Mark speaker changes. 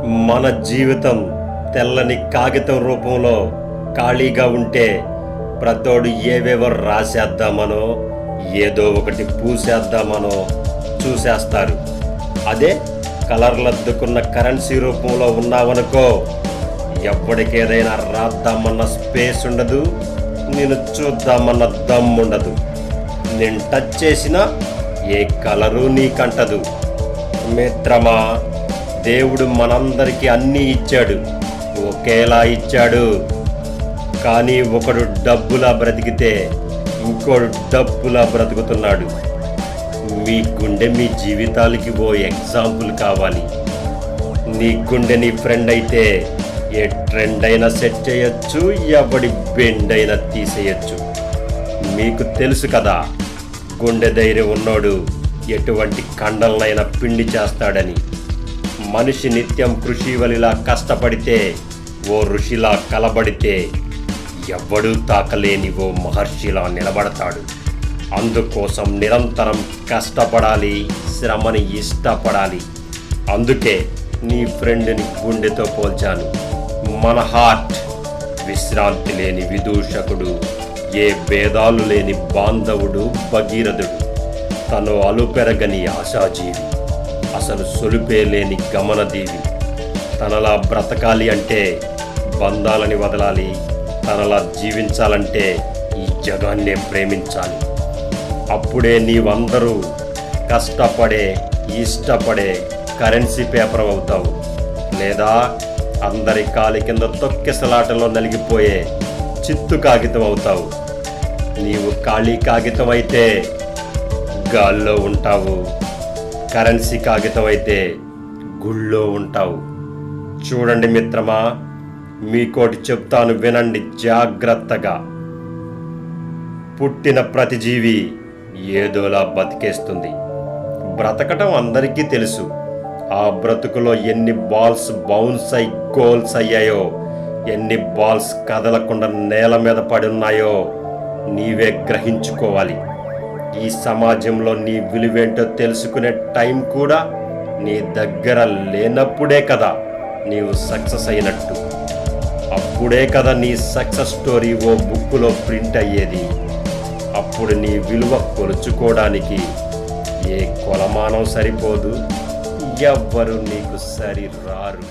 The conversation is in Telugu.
Speaker 1: మన జీవితం తెల్లని కాగితం రూపంలో ఖాళీగా ఉంటే ప్రతోడు ఏవేవో రాసేద్దామనో ఏదో ఒకటి పూసేద్దామనో చూసేస్తారు. అదే కలర్లద్దుకున్న కరెన్సీ రూపంలో ఉన్నావనుకో, ఎప్పటికేదైనా రాద్దామన్న స్పేస్ ఉండదు, నేను చూద్దామన్న దమ్ముండదు. నేను టచ్ చేసినా ఏ కలరు నీకంటదు. మిత్రమా, దేవుడు మనందరికీ అన్నీ ఇచ్చాడు, ఒకేలా ఇచ్చాడు. కానీ ఒకడు డబ్బులా బ్రతికితే ఇంకోడు డబ్బులా బ్రతుకుతున్నాడు. మీ గుండె మీ జీవితాలకి ఓ ఎగ్జాంపుల్ కావాలి. నీ గుండె నీ ఫ్రెండ్ అయితే ఏ ట్రెండ్ అయినా సెట్ చేయొచ్చు, ఎవడి బెండ్ అయినా తీసేయచ్చు. మీకు తెలుసు కదా, గుండె ధైర్యం ఉన్నోడు ఎటువంటి కండలనైనా పిండి చేస్తాడని. మనిషి నిత్యం కృషివలిలా కష్టపడితే, ఓ ఋషిలా కలబడితే ఎవ్వడూ తాకలేని ఓ మహర్షిలా నిలబడతాడు. అందుకోసం నిరంతరం కష్టపడాలి, శ్రమని ఇష్టపడాలి. అందుకే నీ ఫ్రెండ్ని గుండెతో పోల్చాను. మన హార్ట్ విశ్రాంతి లేని విదూషకుడు, ఏ భేదాలు లేని బాంధవుడు భగీరథుడు, తను అలుపెరగని ఆశాజీవి, అసలు సొలుపే లేని గమనదీవి. తనలా బ్రతకాలి అంటే బంధాలని వదలాలి, తనలా జీవించాలంటే ఈ జగాన్నే ప్రేమించాలి. అప్పుడే నీవందరూ కష్టపడే ఇష్టపడే కరెన్సీ పేపర్ అవుతావు. లేదా అందరి కాలి కింద తొక్కిసలాటలో నలిగిపోయే చిత్తు కాగితం అవుతావు. నీవు ఖాళీ కాగితం అయితే గాల్లో ఉంటావు, కరెన్సీ కాగితం అయితే గుళ్ళో ఉంటావు. చూడండి మిత్రమా, మీకోటి చెప్తాను, వినండి జాగ్రత్తగా. పుట్టిన ప్రతి జీవి ఏదోలా బతికేస్తుంది. బ్రతకటం అందరికీ తెలుసు. ఆ బ్రతుకులో ఎన్ని బాల్స్ బౌన్స్ అయి గోల్స్ అయ్యాయో, ఎన్ని బాల్స్ కదలకుండా నేల మీద పడి ఉన్నాయో నీవే గ్రహించుకోవాలి. ఈ సమాజంలో నీ విలువేంటో తెలుసుకునే టైం కూడా నీ దగ్గర లేనప్పుడే కదా నీవు సక్సెస్ అయినట్టు. అప్పుడే కదా నీ సక్సెస్ స్టోరీ ఓ బుక్కులో ప్రింట్ అయ్యేది. అప్పుడు నీ విలువ కొలుచుకోవడానికి ఏ కొలమానం సరిపోదు, ఎవ్వరు నీకు సరి రారు.